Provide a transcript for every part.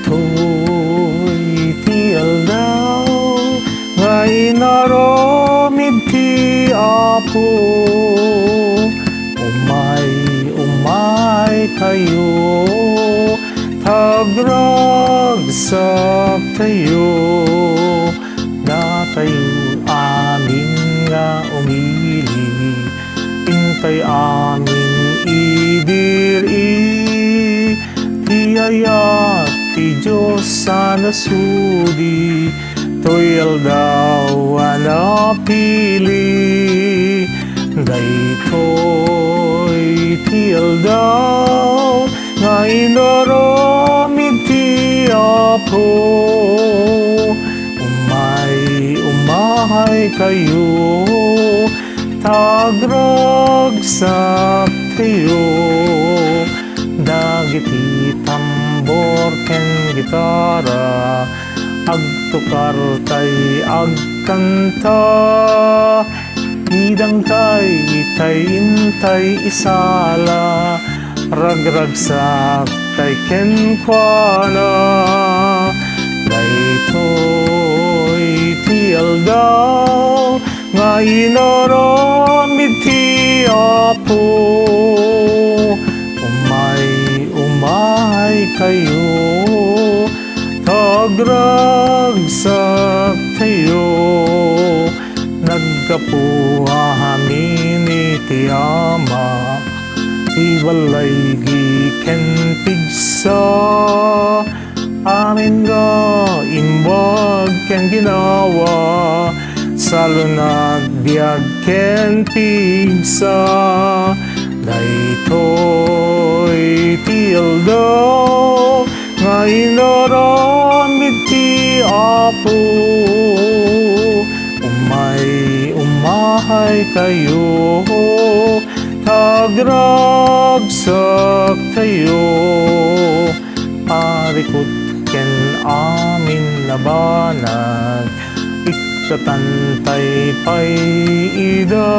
to'y ti aldaw nga inaramid ti Apo. Umay kayo, tagragsak tayo, datayo amin nga umili, intay amin idiri, tiyayat ti Diyos sa nasudi, to'y aldaw anapili. Daytoy ti aldaw nga inaramid ti Apo. Umahay kayo, tagragsak tayo, dagiti tambor ken gitara, agtukar tay agkanta, idang kay itay intay isala, ragragsak tay kenkwana. Daytoy ti aldaw nga inaramid ti Apo. Umay kayo, tagragsak tayo, nagkapuhamin iti Ama, iwalay giken pigsa, amin nga imbag ken ginawa, salunag biag ken pigsa. Daytoy ti aldaw nga inaramid ti Apo. Umahay kayo, tagragsak tayo, arikot ken amin labanag, ikatantay pay ida,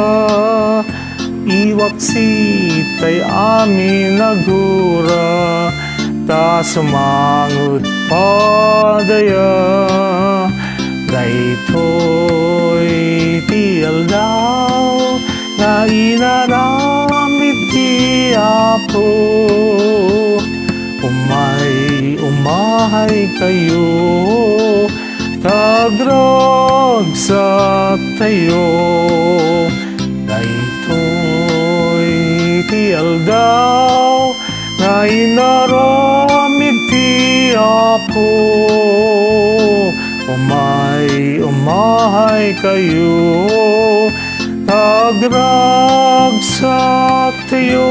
iwaksi tay amin nagura, ta sumangot padaya. Daytoy ti aldaw nga inaramid ti Apo. Umahay kayo, tagragsak tayo, daytoy ti aldaw nga inaramid ti Apo. Umahay kayo, tagragsak tayo.